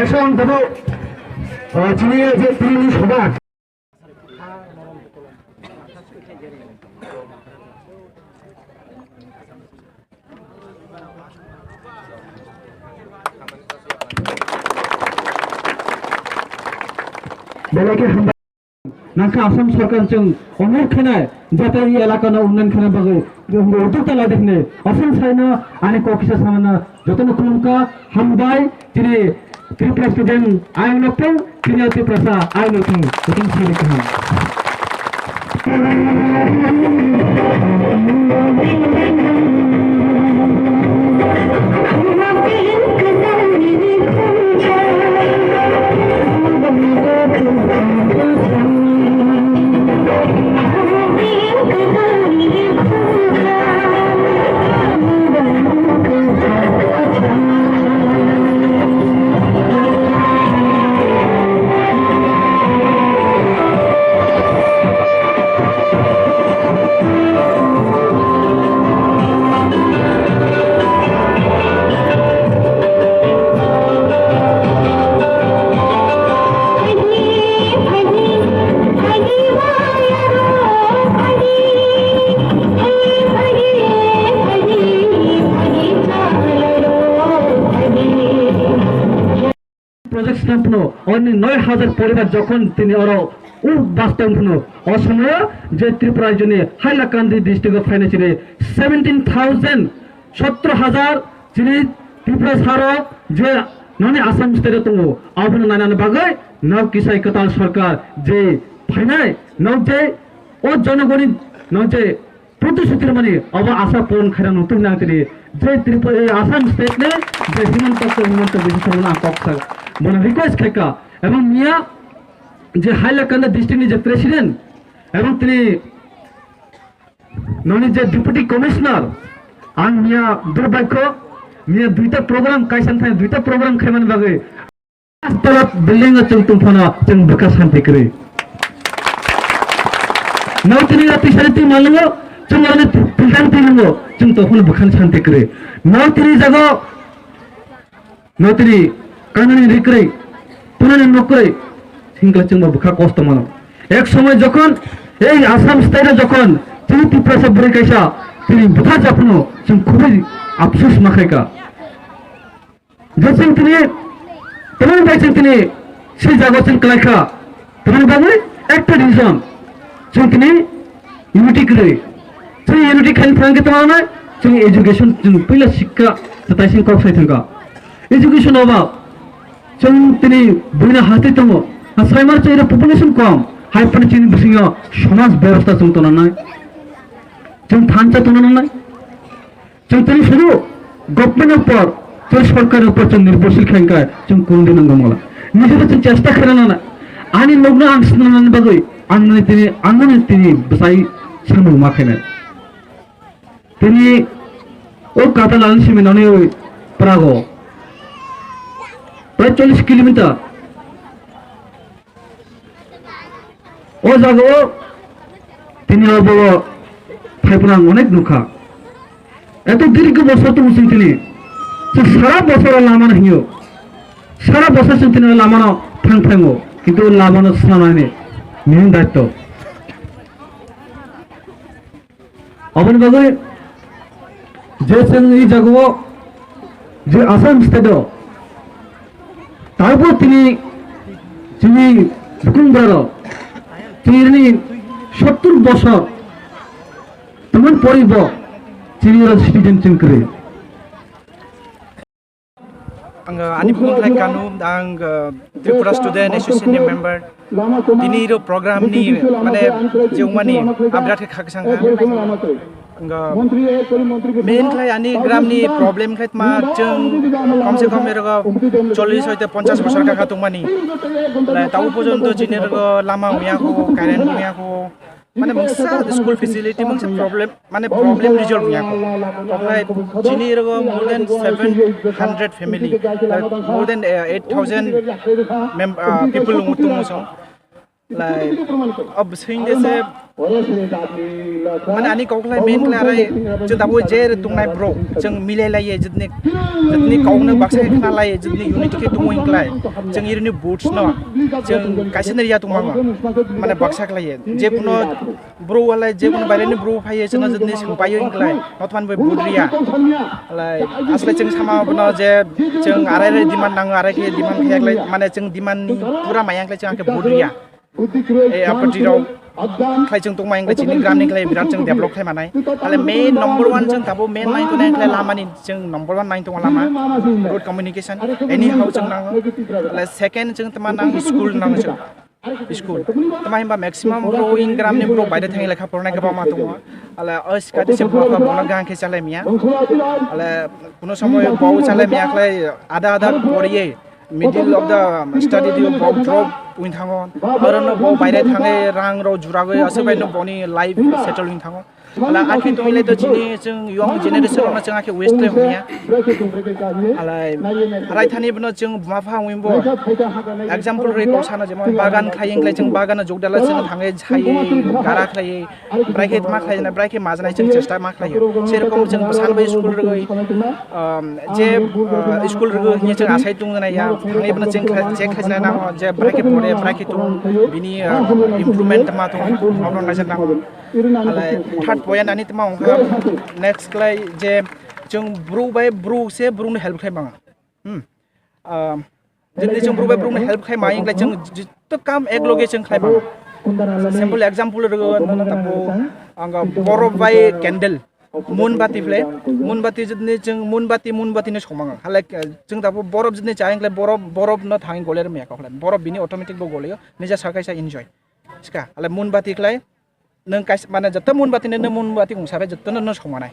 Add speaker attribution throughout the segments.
Speaker 1: এখন তবে যিনি যে তিনি সভা বেলাকে নাকা আসাম সরকার जों अनेक खानाय जाते ये इलाका ना उन्नयन खाना बागे उद्योग तला देखने असम साइना आने कोकिसा सामना जतन कुलका हमबाई तिने त्रिपुरा स्टूडेंट आय लोकन तिने त्रिपुरा आय लोकन जतन साइने कहा প্রজেক্ট স্থাপন অন্য ৯,০০০ পরিবার যখন তিনি আরো বাস্তবায়ন অসময় যে ত্রিপুরার জন্য হাইলাকান্দি ডিস্ট্রিক্ট ফাইন্যান্সিয়ালি 17,000 যিনি ত্রিপুরা ছাড়া যে ননে আসাম স্টেটে দङ আবনো নানান বাগै নাও কিসাই কতাল সরকার যে ফাইনাই নাও যে ও জনগণই নাও যে প্রতিশ্রুতির মানে অব আশা পূরণ খারা নতুন না তিনি যে ত্রিপুরা আসাম স্টেট নে যে হিমন্ত বিশ্ব শর্মা পক্ষ মানে রিকোয়েস্ট খাইকা এবং মিয়া যে হাইলাকান্দি ডিস্ট্রিক্টের যে প্রেসিডেন্ট এবং তিনি ননি যে ডেপুটি কমিশনার আন মিয়া দুর্ভাগ্য মিয়া দুইটা প্রোগ্রাম কাইসান থাই দুইটা প্রোগ্রাম খাইমান বাগে আস্তরা বিল্ডিং চং তুমফানা চং বকা শান্তি করে নাও তিনি রাতি সারিতে মালঙ্গ চং আনে পিলদান তিলঙ্গ চং তখন বখান শান্তি করে নাও তিনি জাগো নাও তিনি কানুনি রিকরে পুননে নকরে সিংলা চং বখা কষ্ট মানো এক সময় যখন এই আসাম স্টেটে যখন তিনি ত্রিপুরা বরে কাইসা তিনি বুথা জাপনো চং খুবই আফসোস মাখাইকা যেন তিনি তেমন বাইছেন তিনি সেই জাগছেন কলাইখা তেমন বাবু একটা রিজন जों তিনি ইউনিটি করে जों ইউনিটি খান ফাঙ্গে তোমার না जों এডুকেশন जों पहिला শিক্ষা তাইসিং কক্সাই থাকা এডুকেশন অভাব जों তিনি বইনা হাতে দङ সাইমার চাইরা পপুলেশন কম হাইপার চিনি বিসিং সমাজ ব্যবস্থা जों তনা নাই जों থানচা তনা নাই जों তিনি শুধু গভর্নমেন্টের উপর जों সরকারের উপর जों নির্ভরশীল খাইকা जों কোন দিন গমলা নিজেদের চেষ্টা করে না আনি লগ্ন আনসনান বাগৈ আঙ্গনে তিনি বসাই সামু মাখেন তিনি ও কাতালান সিমেনানে ওই প্রাগো প্রায় 40 কিলোমিটার ও জাগো তিনি বড় ফাইপনা অনেক নুখা এত দীর্ঘ বছর তো মুসিন তিনি সারা বছর লামানো হিও সারা বছর তিনি লামানো ফাং ফাঙ্গো কিন্তু লামানো স্নানানে নিয়ম দায়িত্ব অবন বাগৈ যে এই জাগো যে আসাম স্টেট তারপর তিনি ভূকুম্বর তিনি 70 বছর তেমন পরিব তিনি সিটিজেন চিন করে
Speaker 2: Ani Bungklai Kanu, ang Tripura Student Association member. Ini ro program ni, mana jauh mani, abrat ke khak sangka. Main klai ani gram ni problem klai ma jeng, kom se kom mereka 40 sampai 50 besar kakak tung mani. Tahu pojon tu jenis lama punya ko, karen punya ko. Mana mangsa school facility mangsa problem, mana problem resolve punya ko. Like jenis more than 700 family, like more than 8,000 people umutung musong. अब सैंदेसे माने आनी कौखलाय main क्लाराय जों दाबो जे दंनाय ब्र जों मिलायलायो जितनि कौनो बाक्सा खालाय जितनि unity दंइंक्लाय जों इरनि boots न जों काइसेनरिया दंमामा माने बाक्सा खालायो जेकुनो ब्र वालाय जेकुनो बायरेनि ब्र फायो जों जितनि संपायो इंक्लाय नतमान बे बुद्रिया लाय आसले जों सामा बनो जे जों आराय डिमान्ड नाङो आराय के डिमान्ड खायाखलाय माने जों डिमान्डनि पूरा मायांक्लाय जों आके बुद्रिया ए आपटिराव खाय जों दंमा इंग्लिश नि ग्रामनि खाय बिराद जों डेभलप खाय मानाय आले मेन नंबर 1 जों दाबो मेन नाइन तो नाइन खाय लामानि जों नंबर 1 नाइन दङ लामा रोड कम्युनिकेशन एनी हाउ जों नाङो आले सेकेन्ड जों तमा नां स्कुल नाङो जों स्कुल तमा हिमबा मैक्सिमाम ब्रो इन ग्रामनि ब्रो बायदे थाङि लेखा फरायनाय गोबां मा दङ आले अस्काते से ब्रो बना गां के चाले मिया आले कुनो समय बाउ चाले मिया खाय आधा आधा पढिए मिडिल ऑफ द स्टडी दियो बाउ ड्रप उइन थाङो आरो बाउ बायदे थाङै रां रो जुरागै असबायनो बनि लाइफ सेटल उइन थाङो आला आखि तोइले त चिनि जों यंग जेनेरेशन मा जों आखि वेस्ट होमिया आलाय रायथानि बनो जों माफा उइनबो एग्जांपल रे कोसाना जे बागान खायिंलाय जों बागान जगदाला जों थाङै छायै गारा खायै ब्राइकेट मा खायना ब्राइकेट माजनाय जों चेष्टा मा खायो सेरकम जों सानबै स्कुल रगै जे स्कुल रगै नि जों आसाय दंनाया थाङै बनो जों जे खायना ना जे ब्राइकेट परे ब्राइकेट बिनि इमप्रुवमेन्ट मा दं माब्ला नायजन नांगौ आलाय थर्ड पॉइंट आनी तमा नेक्स्ट क्लाय जे जों ब्रू बाय ब्रू से ब्रूनो हेल्प खाय बाङा जोंनि जों ब्रू बाय ब्रूनो हेल्प खाय मायिंलाय जों जित काम एक लगे जों खाय बाङा सिम्पल एग्जांपल रगो नन तपो आंगा बरफ बाय कैंडल मोनबाती फ्ले मोनबाती जितनि जों मोनबाती ने समाङा हालाय जों दाबो बरफ जितनि जायिंलाय बरफ न थाङि गलेर मेया खालाय बरफ बिनि ऑटोमेटिक बो गलेयो निजा साकायसा एन्जॉय सिका हालाय मोनबाती क्लाय नों काइस माने जत्ता मोनबातीनो नों मोनबाती गंसाबाय जत्तनो न समानाय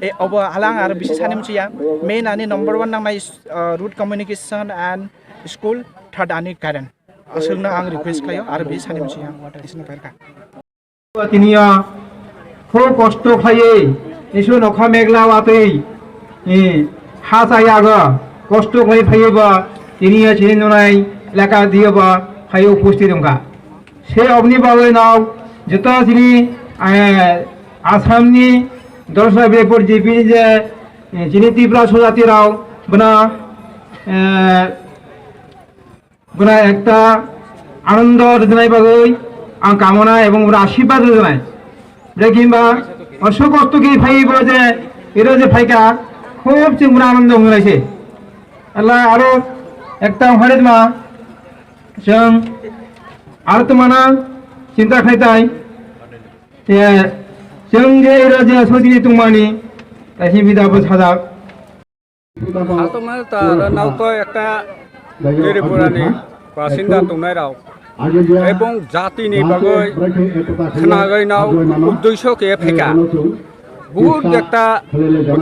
Speaker 2: ए अब आलां आरो बिसि सानि मोनसिया मेन आनि नंबर 1 नांनाय route communication and school third आनि कारेन्ट असलना आं रिक्वेस्ट खायो आरो बि सानि मोनसिया वाटार इस नफारका
Speaker 3: तिनिया खूब कष्ट खाये इसु नखा मेघला वातै हा जायागा कष्ट खाय फायोबा तिनिया चिनिनाय लेखा दियोबा फायो उपस्थित दंगा से अबनि बागै नाव जता जिनि आसामनि दरसा बेपर जिपि जे जिनि त्रिपुरा सजाति राव बना एकटा आनंद रजनाय बागै आं कामना एवं आशीर्वाद रजनाय जेकिबा असो कष्ट के फाइबो जे एरो जे फाइका खूब जों आनंद मोनायसे अल्लाह आरो एकटा हरेदमा जों आरो तमाना चिंता खायताय जों जे राजा सदिनि तुमानि ताहि बिदाबो सादाक
Speaker 4: आतमा तारानाव तो একটা त्रिपुरानि बासिन्दा दंनाय राव এবং জাতিनि बागै खोनागैनाव उद्देश्य के फेका बहुत একটা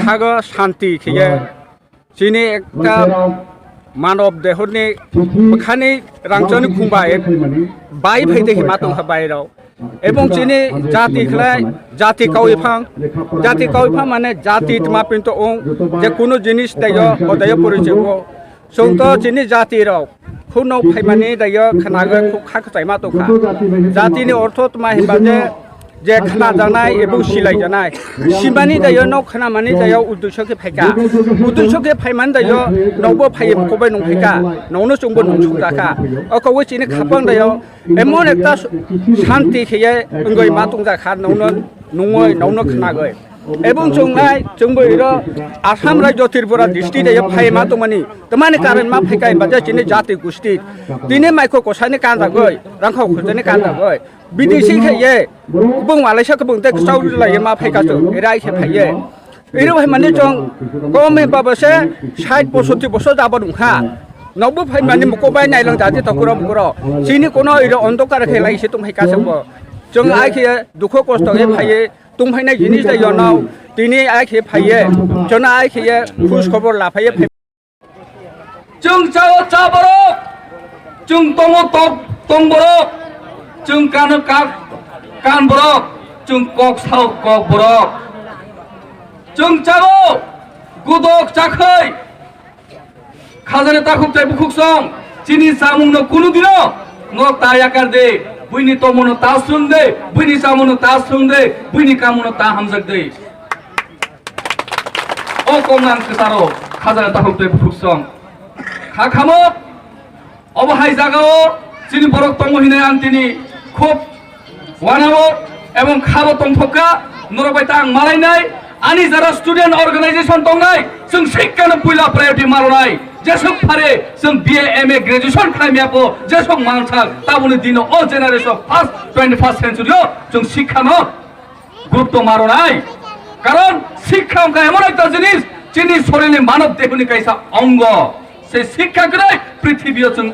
Speaker 4: खाग शांति खिगे जिनि একটা मानव देहनि बखानि रांजनि खुंबाय बाय फैदे हिमा दं बायराव এবং जिनि जाति खलाय जाति काउइफां माने जाति तमा पिंतो ओं जे कुनो जिनिस दायो अदाय परिचय संत जिनि जाति राव खुनो फाइमानि दायो खनागै खाखताय मा दखा जातिनि अर्थ तमा हिबा जे खाना जानाय एबं सिलाय जानाय सिमानि दायो न खाना मानि दायो उद्देश्य के फायका उद्देश्य के फाइमान दायो नवबो फाइ खबाय नं फायका नवनो जोंबो नं सुदाका अकवे चिनि खापां दायो एमन एकटा शांति खिये अंगै मा दंजाखा नवनो नङै नवनो खानागै এবং जोंबो इरो आसाम राज्य त्रिपुरा डिस्ट्रिक्ट दायो फाइ मा दंमानि तमानि कारण मा फायकाय बाजे चिनि जाति गुस्ति दिने माइखो कोसानि कान्दागै रांखौ खुजनि कान्दागै विदेशी खाये बुं मालयसिया को बुंते साउथ लाये मा फायकासो एराय के फाये एरो भाई माने जों कम हे बाबसे 60 65 বছর जाबो दंखा नवबो फाइ माने मको बाय नायलां जाति तकुरा मकुरा सिनि कोनो इरो अंधकार खेलायसे तुम फायकासो जों आइखे दुख कष्ट हे फाये तुम फायनाय जिनिस दायो नाव दिनै आइखे फाये जना आइखे खुश खबर लाफाये
Speaker 5: जों चाओ चा बरक जों तंग तंग बरक जों कानो कान बरक जों कक साव कक बरक जों चाओ गुदक चाखै खाजाने ताखुब चाइ बुखुक सं जिनि जामुंनो कुनु दिनो nok ta yakar de buini tomono ta sunde buini samono ta sunde buini kamono ta hamjak de o komnan ktaro khazara tahukte fuksong kha khamo অবহাই জাগাও যিনি বরক তমহিনে আনতিনি খুব ওয়ানাবো এবং খাবো তমফকা নরবাই তাং মালাইনাই আনি যারা স্টুডেন্ট অর্গানাইজেশন দंगाय जों শিক্ষানো পুইলা প্রায়োরিটি মারনাই যেসব পারে जों বিএ এমএ গ্রাজুয়েশন খাইমিয়াপো যেসব মানসাল তাবুনি দিন অ জেনারেশন ফার্স্ট 21st সেঞ্চুরিও जों শিক্ষানো গুরুত্ব মারনাই কারণ শিক্ষা এমন একটা জিনিস যিনি শরীরে মানব দেহনি কাইসা অঙ্গ সেই শিক্ষাকে পৃথিবীও जों